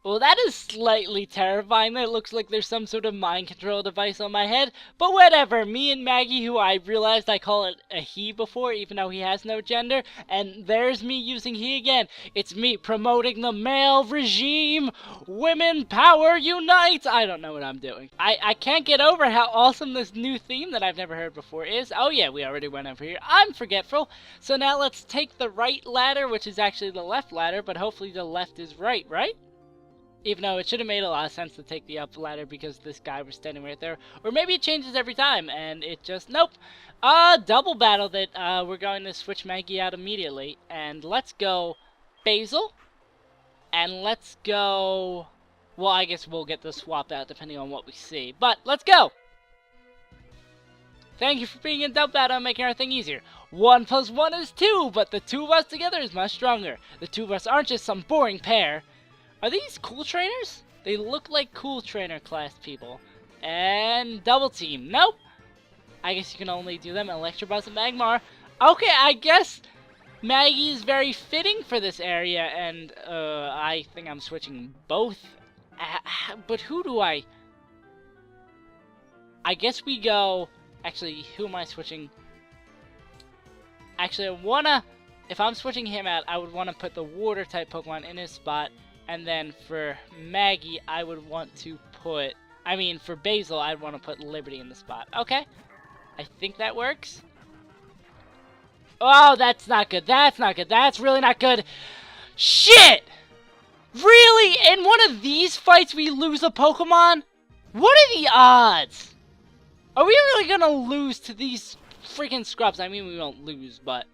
Well, that is slightly terrifying. That looks like there's some sort of mind control device on my head. But whatever. Me and Maggie, who I realized I call it a he before, even though he has no gender. And there's me using he again. It's me promoting the male regime. Women power unite. I don't know what I'm doing. I can't get over how awesome this new theme that I've never heard before is. Oh yeah, we already went over here. I'm forgetful. So now let's take the right ladder, which is actually the left ladder. But hopefully the left is right, right? Even though it should have made a lot of sense to take the up ladder because this guy was standing right there. Or maybe it changes every time and it just, nope. Double battle that we're going to switch Maggie out immediately. And let's go Basil. And let's go, well, I guess we'll get the swap out depending on what we see. But let's go. Thank you for being in double battle and making our thing easier. 1 + 1 is 2, but the two of us together is much stronger. The two of us aren't just some boring pair. Are these cool trainers? They look like cool trainer class people. And double team. Nope. I guess you can only do them in Electabuzz and Magmar. Okay, I guess Maggie is very fitting for this area. And I think I'm switching both. But who do I guess we go... Actually, who am I switching? Actually, I wanna... If I'm switching him out, I would want to put the water type Pokemon in his spot. And then for Maggie, I would want to put... I mean, for Basil, I'd want to put Liberty in the spot. Okay. I think that works. Oh, that's not good. That's not good. That's really not good. Shit! Really? In one of these fights, we lose a Pokemon? What are the odds? Are we really gonna lose to these freaking scrubs? I mean, we won't lose, but...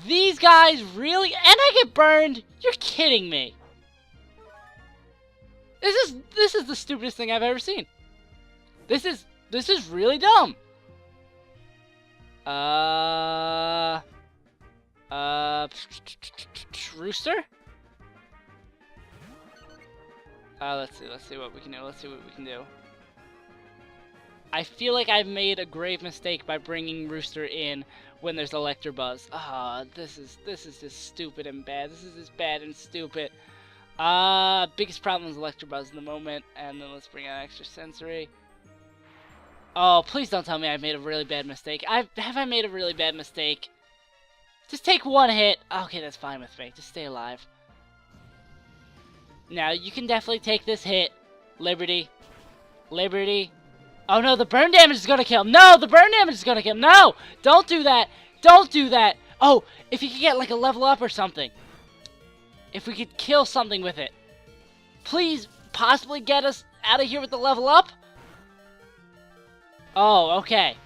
These guys really... And I get burned? You're kidding me. This is the stupidest thing I've ever seen. This is really dumb. Rooster? Let's see what we can do. I feel like I've made a grave mistake by bringing Rooster in when there's Electabuzz. This is just stupid and bad. This is just bad and stupid. Biggest problem is Electabuzz in the moment, and then let's bring out extra sensory. Oh, please don't tell me I've made a really bad mistake. Have I made a really bad mistake? Just take one hit. Okay, that's fine with me. Just stay alive. Now, you can definitely take this hit. Liberty. Liberty. Oh no, the burn damage is gonna kill him. No, the burn damage is gonna kill him. No! Don't do that. Don't do that. Oh, if you could get like a level up or something. If we could kill something with it. Please, possibly get us out of here with the level up? Oh, okay.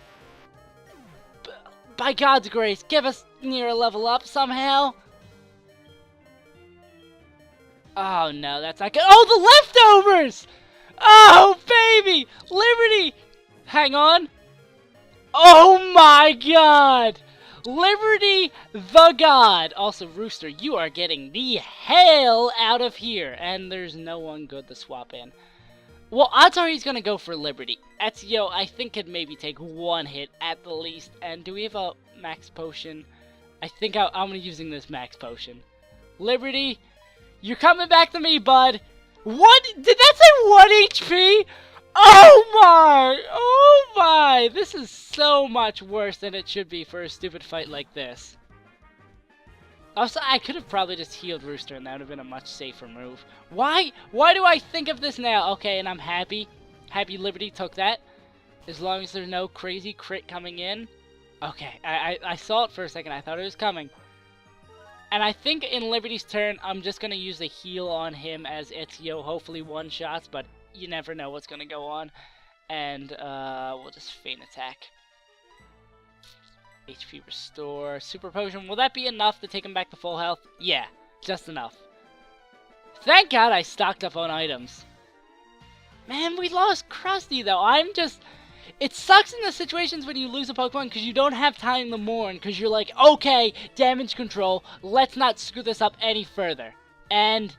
By God's grace, give us near a level up somehow. Oh no, that's not good. Oh, the leftovers! Oh, baby! Liberty! Hang on. Oh my God! Liberty the God! Also, Rooster, you are getting the hell out of here. And there's no one good to swap in. Well, odds are he's gonna go for Liberty. Ezio, I think, could maybe take one hit at the least. And do we have a max potion? I think I'm gonna using this max potion. Liberty, you're coming back to me, bud. What? Did that say 1 HP? Oh my! Oh my! This is so much worse than it should be for a stupid fight like this. Also, I could have probably just healed Rooster and that would have been a much safer move. Why? Why do I think of this now? Okay, and I'm happy. Happy Liberty took that. As long as there's no crazy crit coming in. Okay, I saw it for a second. I thought it was coming. And I think in Liberty's turn, I'm just going to use the heal on him as Ezio. Hopefully one-shots, but you never know what's going to go on. And we'll just feint attack. HP restore. Super potion. Will that be enough to take him back to full health? Yeah, just enough. Thank God I stocked up on items. Man, we lost Krusty though. It sucks in the situations when you lose a Pokemon because you don't have time to mourn because you're like, okay, damage control, let's not screw this up any further. And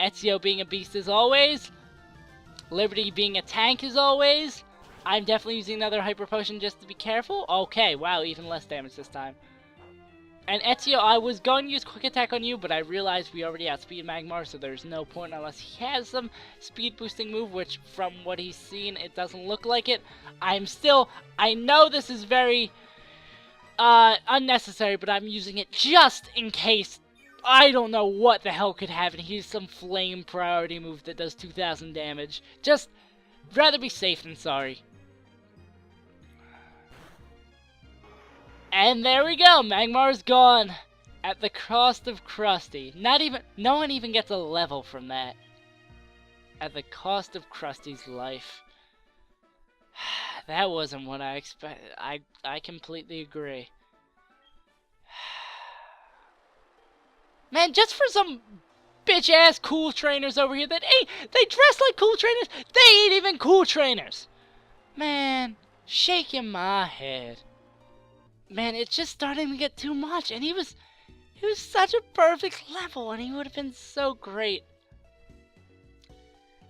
Ezio being a beast as always. Liberty being a tank as always. I'm definitely using another Hyper Potion just to be careful. Okay, wow, even less damage this time. And Ezio, I was going to use Quick Attack on you, but I realized we already outspeed Magmar, so there's no point unless he has some speed boosting move, which from what he's seen, it doesn't look like it. I know this is very unnecessary, but I'm using it just in case. I don't know what the hell could happen. Here's some flame priority move that does 2,000 damage. Just rather be safe than sorry. And there we go, Magmar's gone at the cost of Krusty. No one even gets a level from that. At the cost of Krusty's life. That wasn't what I expected. I completely agree. Man, just for some bitch-ass cool trainers over here that they dress like cool trainers, they ain't even cool trainers. Man, shaking my head. Man, it's just starting to get too much, and he was such a perfect level, and he would have been so great.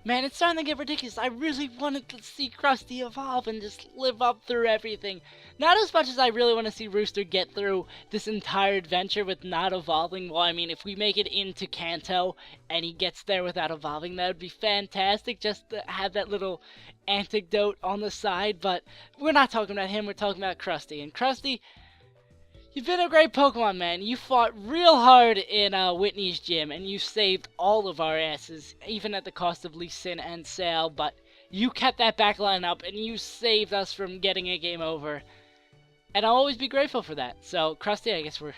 Man, it's starting to get ridiculous. I really wanted to see Krusty evolve and just live up through everything. Not as much as I really want to see Rooster get through this entire adventure with not evolving. Well, I mean, if we make it into Kanto and he gets there without evolving, that would be fantastic. Just to have that little anecdote on the side. But we're not talking about him. We're talking about Krusty. And Krusty, you've been a great Pokemon, man. You fought real hard in Whitney's gym, and you saved all of our asses, even at the cost of Lee Sin and Sal, but you kept that back line up, and you saved us from getting a game over. And I'll always be grateful for that. So, Krusty, I guess we're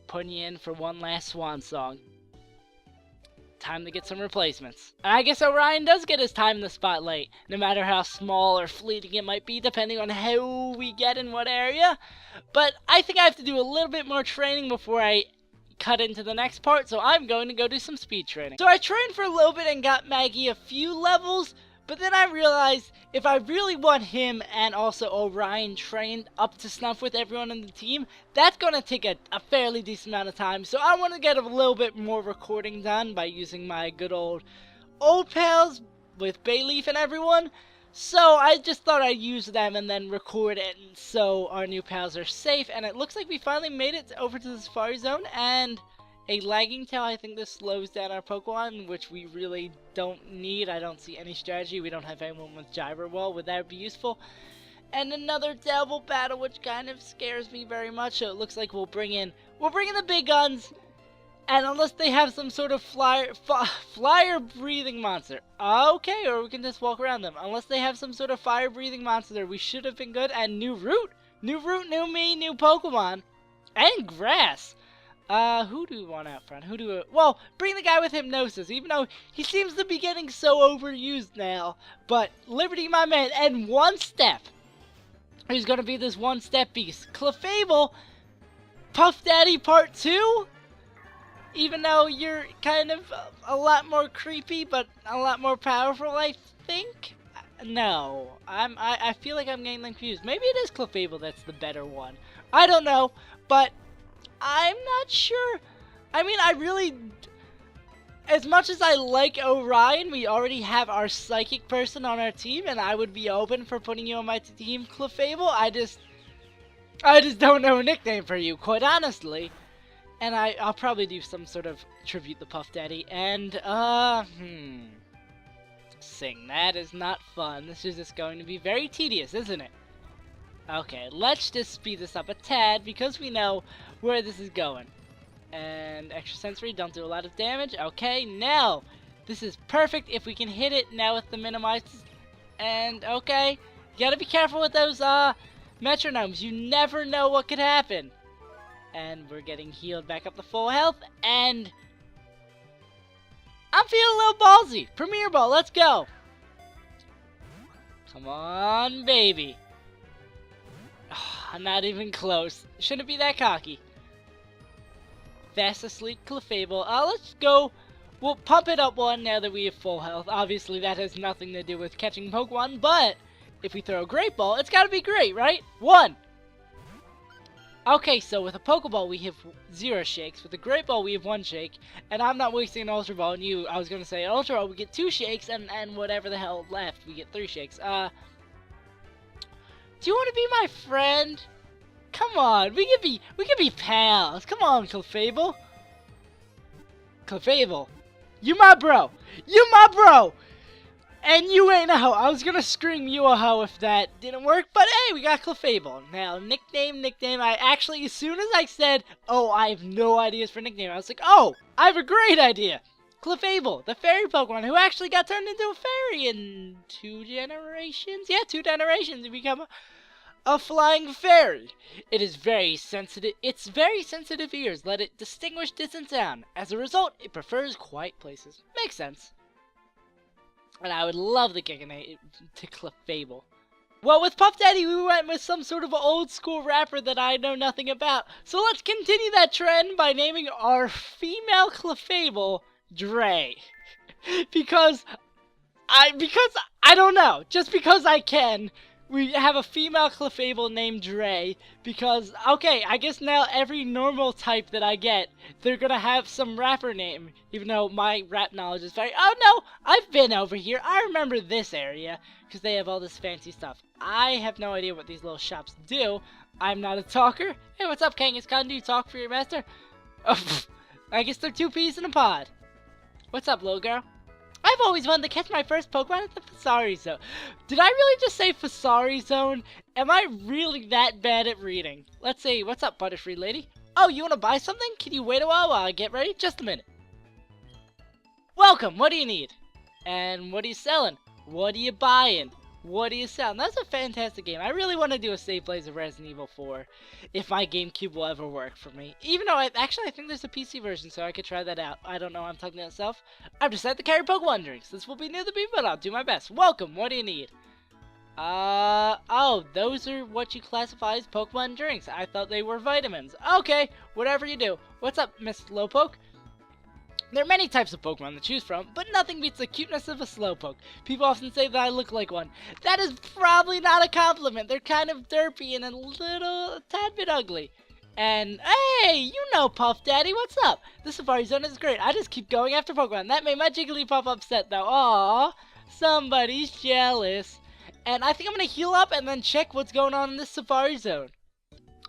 putting you in for one last swan song. Time to get some replacements. And I guess Orion does get his time in the spotlight, no matter how small or fleeting it might be, depending on how we get in what area. But I think I have to do a little bit more training before I cut into the next part, so I'm going to go do some speed training. So I trained for a little bit and got Maggie a few levels, but then I realized if I really want him and also Orion trained up to snuff with everyone on the team, that's going to take a fairly decent amount of time. So I want to get a little bit more recording done by using my good old pals with Bayleaf and everyone. So I just thought I'd use them and then record it so our new pals are safe. And it looks like we finally made it over to the Safari Zone, and a lagging tail. I think this slows down our Pokemon, which we really don't need. I don't see any strategy. We don't have anyone with Gyro Wall. Would that be useful? And another Devil Battle, which kind of scares me very much. So it looks like we'll bring in the big guns. And unless they have some sort of flyer breathing monster. Okay, or we can just walk around them. Unless they have some sort of fire breathing monster, we should have been good. And new route, new me, new Pokemon. And grass. Who do we want out front? Well, bring the guy with Hypnosis, even though he seems to be getting so overused now. But Liberty, my man, and One Step. He's gonna be this One Step beast. Clefable, Puff Daddy Part 2? Even though you're kind of a lot more creepy, but a lot more powerful, I think? No. I feel like I'm getting confused. Maybe it is Clefable that's the better one. I don't know, but I'm not sure. I mean, I really, as much as I like Orion, we already have our psychic person on our team, and I would be open for putting you on my team, Clefable. I just don't know a nickname for you, quite honestly. And I'll probably do some sort of tribute to Puff Daddy, and, sing. That is not fun. This is just going to be very tedious, isn't it? Okay, let's just speed this up a tad, because we know where this is going. And extra sensory, don't do a lot of damage. Okay, now, this is perfect if we can hit it now with the minimized. And, okay, you gotta be careful with those, metronomes. You never know what could happen. And we're getting healed back up to full health, and I'm feeling a little ballsy. Premier Ball, let's go. Come on, baby. Oh, I'm not even close. Shouldn't be that cocky. Fast Asleep Clefable. Let's go. We'll pump it up one now that we have full health. Obviously, that has nothing to do with catching Pokemon, but if we throw a Great Ball, it's gotta be great, right? 1. Okay, so with a Pokeball, we have 0 shakes. With a Great Ball, we have 1 shake. And I'm not wasting an Ultra Ball on you. I was going to say, an Ultra Ball, we get 2 shakes, and whatever the hell left, we get 3 shakes. Do you want to be my friend? Come on, we could be pals. Come on, Clefable. Clefable, you my bro. You my bro. And you ain't a hoe. I was gonna scream you a hoe if that didn't work, but hey, we got Clefable. Now, nickname. I actually, as soon as I said, oh, I have no ideas for nickname, I was like, oh, I have a great idea. Clefable, the fairy Pokemon, who actually got turned into a fairy in 2 generations? Yeah, 2 generations to become a flying fairy. It is very sensitive. Its very sensitive ears let it distinguish distant sound. As a result, it prefers quiet places. Makes sense. And I would love the Giganate to Clefable. Well, with Puff Daddy, we went with some sort of old school rapper that I know nothing about. So let's continue that trend by naming our female Clefable Dre. because I don't know. Just because I can. We have a female Clefable named Dre because, okay, I guess now every normal type that I get, they're gonna have some rapper name, even though my rap knowledge is very, oh no, I've been over here, I remember this area, because they have all this fancy stuff. I have no idea what these little shops do. I'm not a talker. Hey, what's up, Kangaskhan? Do you talk for your master? Oh, I guess they're 2 peas in a pod. What's up, little girl? I've always wanted to catch my first Pokemon at the Fasari Zone. Did I really just say Fasari Zone? Am I really that bad at reading? Let's see. What's up, Butterfree lady? Oh, you want to buy something? Can you wait a while I get ready? Just a minute. Welcome. What do you need? And what are you selling? What are you buying? What are you selling? That's a fantastic game. I really want to do a save plays of Resident Evil 4 if my GameCube will ever work for me. Even though I think there's a PC version, so I could try that out. I don't know. I'm talking to myself. I've decided to carry Pokemon drinks. This will be new to me, but I'll do my best. Welcome. What do you need? Oh, those are what you classify as Pokemon drinks. I thought they were vitamins. Okay, whatever you do. What's up, Miss Slowpoke? There are many types of Pokemon to choose from, but nothing beats the cuteness of a Slowpoke. People often say that I look like one. That is probably not a compliment. They're kind of derpy and a tad bit ugly. And, hey, you know Puff Daddy, what's up? The Safari Zone is great. I just keep going after Pokemon. That made my Jigglypuff upset, though. Aww, somebody's jealous. And I think I'm going to heal up and then check what's going on in this Safari Zone.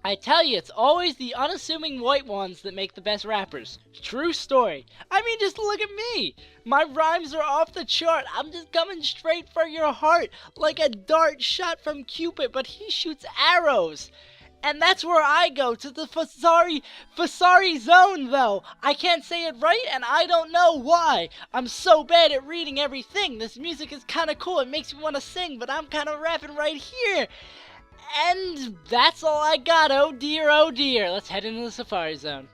I tell you, it's always the unassuming white ones that make the best rappers. True story. I mean, just look at me. My rhymes are off the chart. I'm just coming straight for your heart, like a dart shot from Cupid, but he shoots arrows. And that's where I go, to the Fasari Zone, though. I can't say it right, and I don't know why. I'm so bad at reading everything. This music is kind of cool. It makes me want to sing, but I'm kind of rapping right here. And that's all I got. Oh dear, oh dear. Let's head into the Safari Zone.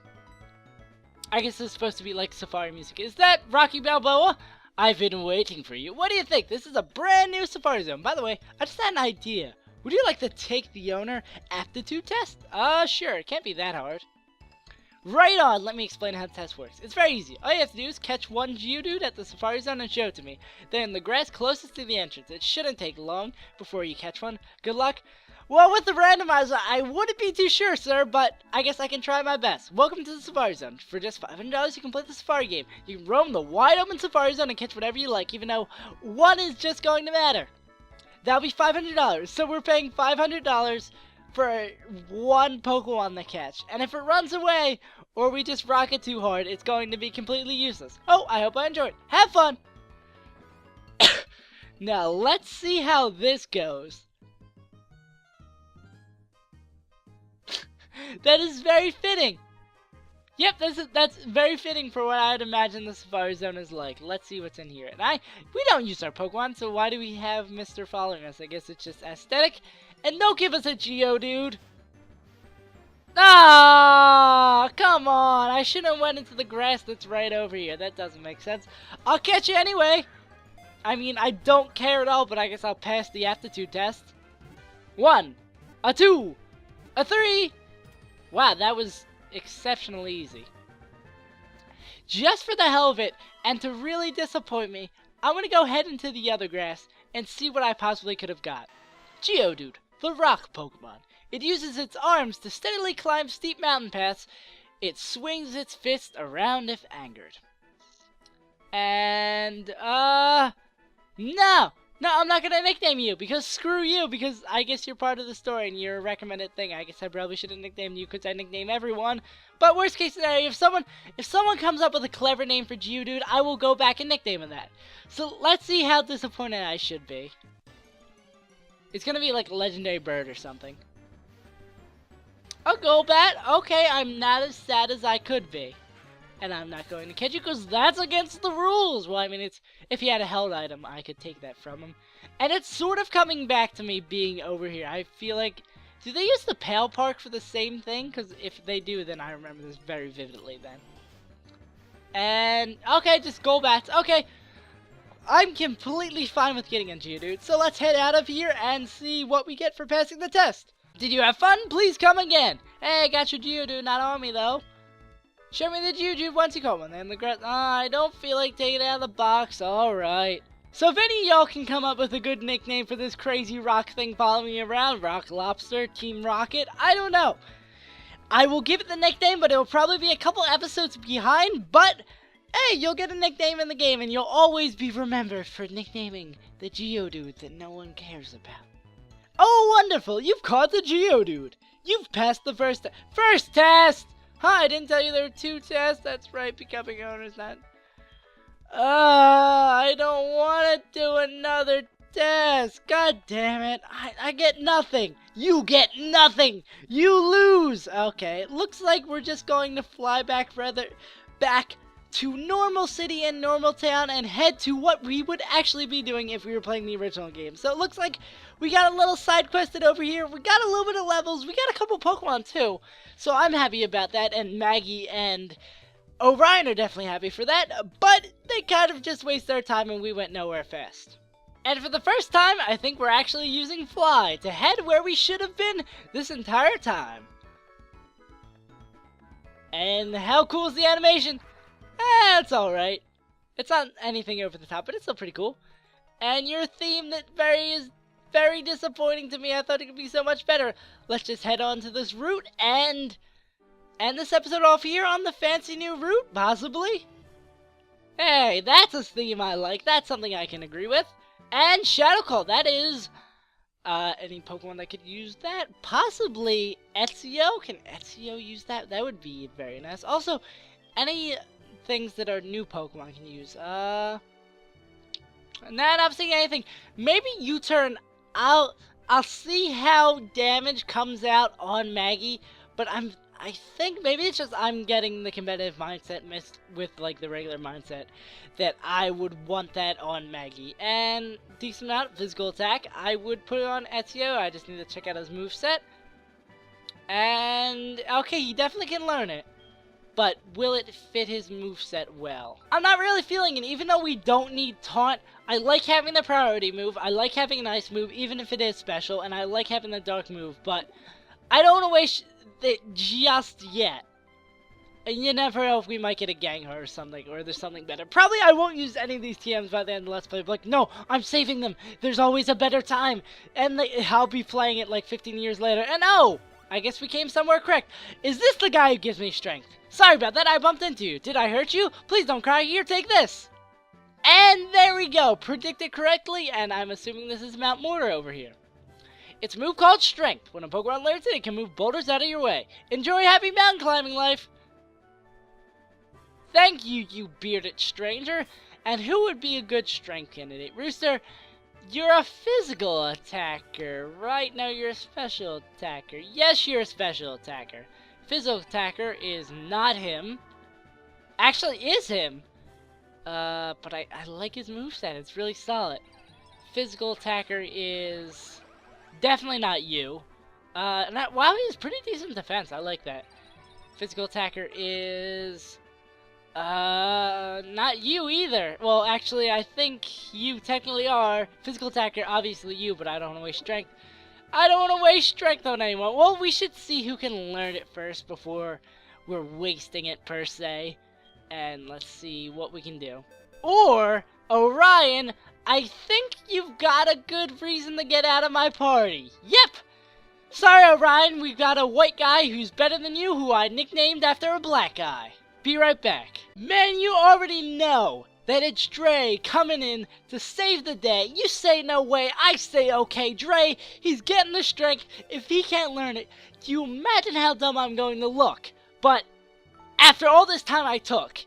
I guess this is supposed to be like Safari music. Is that Rocky Balboa? I've been waiting for you. What do you think? This is a brand new Safari Zone. By the way, I just had an idea. Would you like to take the owner aptitude test? Sure. It can't be that hard. Right on. Let me explain how the test works. It's very easy. All you have to do is catch one Geodude at the Safari Zone and show it to me. Then in the grass closest to the entrance. It shouldn't take long before you catch one. Good luck. Well, with the randomizer, I wouldn't be too sure, sir, but I guess I can try my best. Welcome to the Safari Zone. For just $500, you can play the Safari game. You can roam the wide-open Safari Zone and catch whatever you like, even though one is just going to matter. That'll be $500, so we're paying $500 for one Pokemon to catch. And if it runs away, or we just rock it too hard, it's going to be completely useless. Oh, I hope I enjoy it. Have fun! Now, let's see how this goes. That is very fitting. Yep, that's very fitting for what I'd imagine the Safari Zone is like. Let's see what's in here. And we don't use our Pokemon, so why do we have Mr. following us? I guess it's just aesthetic. And don't give us a Geodude. Ah, come on. I shouldn't have went into the grass that's right over here. That doesn't make sense. I'll catch you anyway. I mean, I don't care at all, but I guess I'll pass the aptitude test. 1, a 2, a 3. Wow, that was exceptionally easy. Just for the hell of it, and to really disappoint me, I'm going to go head into the other grass and see what I possibly could have got. Geodude, the rock Pokemon. It uses its arms to steadily climb steep mountain paths. It swings its fist around if angered. And, no, No, I'm not gonna nickname you, because screw you, because I guess you're part of the story and you're a recommended thing. I guess I probably should have nicknamed you, because I nickname everyone. But worst case scenario, if someone comes up with a clever name for Geodude, I will go back and nickname him that. So let's see how disappointed I should be. It's gonna be like a legendary bird or something. A Golbat. Okay, I'm not as sad as I could be. And I'm not going to catch you because that's against the rules. Well, I mean, it's if he had a held item, I could take that from him. And it's sort of coming back to me being over here. I feel like, do they use the Pale Park for the same thing? Because if they do, then I remember this very vividly then. And, okay, just Golbats. Okay, I'm completely fine with getting a Geodude. So let's head out of here and see what we get for passing the test. Did you have fun? Please come again. Hey, I got your Geodude, not on me though. Show me the Geodude once you call one. And the I don't feel like taking it out of the box. Alright. So if any of y'all can come up with a good nickname for this crazy rock thing following me around, Rock Lobster, Team Rocket, I don't know. I will give it the nickname, but it will probably be a couple episodes behind. But, hey, you'll get a nickname in the game, and you'll always be remembered for nicknaming the Geodude that no one cares about. Oh, wonderful. You've caught the Geodude. You've passed the first test. Huh, I didn't tell you there were 2 tests. That's right, becoming owner's not. I don't want to do another test. God damn it. I get nothing. You get nothing. You lose. Okay, it looks like we're just going to fly back to Normal City and Normal Town and head to what we would actually be doing if we were playing the original game. So it looks like we got a little side quested over here. We got a little bit of levels. We got a couple Pokemon too. So I'm happy about that, and Maggie and Orion are definitely happy for that. But they kind of just wasted their time and we went nowhere fast. And for the first time, I think we're actually using Fly to head where we should have been this entire time. And how cool is the animation? It's alright. It's not anything over the top, but it's still pretty cool. And your theme that is very disappointing to me. I thought it could be so much better. Let's just head on to this route and end this episode off here on the fancy new route, possibly. Hey, that's a theme I like. That's something I can agree with. And Shadow Call, that is any Pokemon that could use that. Possibly Ezio. Can Ezio use that? That would be very nice. Also, any things that are new Pokemon can use. Nah, not seeing anything. Maybe U-turn. I'll see how damage comes out on Maggie, but I think maybe it's just I'm getting the competitive mindset mixed with like the regular mindset that I would want that on Maggie. And decent amount of physical attack. I would put it on Ezio. I just need to check out his moveset. And okay, he definitely can learn it. But will it fit his moveset well? I'm not really feeling it, even though we don't need Taunt. I like having the priority move, I like having an ice move, even if it is special, and I like having the dark move, but I don't want to waste it just yet. And you never know if we might get a Gengar or something, or there's something better. Probably I won't use any of these TMs by the end of the Let's Play, but like, no, I'm saving them. There's always a better time. And I'll be playing it like 15 years later, and oh! I guess we came somewhere correct. Is this the guy who gives me strength? Sorry about that, I bumped into you. Did I hurt you? Please don't cry. Here, take this. And there we go. Predicted correctly, and I'm assuming this is Mount Mortar over here. It's a move called Strength. When a Pokemon learns it, it can move boulders out of your way. Enjoy happy mountain climbing life. Thank you, you bearded stranger. And who would be a good strength candidate? Rooster, you're a physical attacker, right? No, you're a special attacker. Yes, you're a special attacker. Physical attacker is not him. Actually, is him. But I like his moveset. It's really solid. Physical attacker is definitely not you. Wow, he has pretty decent defense. I like that. Physical attacker is not you either. Well, actually, I think you technically are. Physical attacker, obviously you, but I don't want to waste strength. I don't want to waste strength on anyone. Well, we should see who can learn it first before we're wasting it, per se. And let's see what we can do. Or, Orion, I think you've got a good reason to get out of my party. Yep! Sorry, Orion, we've got a white guy who's better than you, who I nicknamed after a black guy. Be right back. Man, you already know that it's Dre coming in to save the day. You say no way, I say okay. Dre, he's getting the strength. If he can't learn it, do you imagine how dumb I'm going to look? But after all this time I took,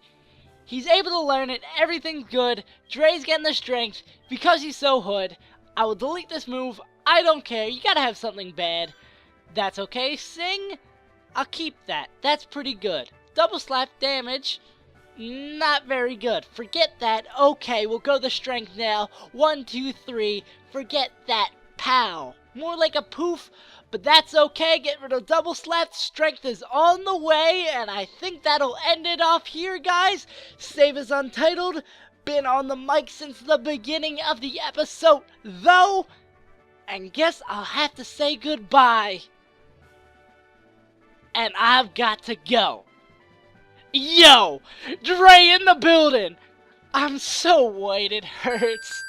he's able to learn it. Everything's good. Dre's getting the strength because he's so hood. I will delete this move. I don't care. You gotta have something bad. That's okay. Sing, I'll keep that. That's pretty good. Double slap damage. Not very good. Forget that. Okay, we'll go the strength now. 1, 2, 3. Forget that. Pow. More like a poof, but that's okay. Get rid of double slap. Strength is on the way, and I think that'll end it off here, guys. Save as Untitled. Been on the mic since the beginning of the episode, though, and guess I'll have to say goodbye. And I've got to go. Yo, Dre in the building. I'm so white it hurts.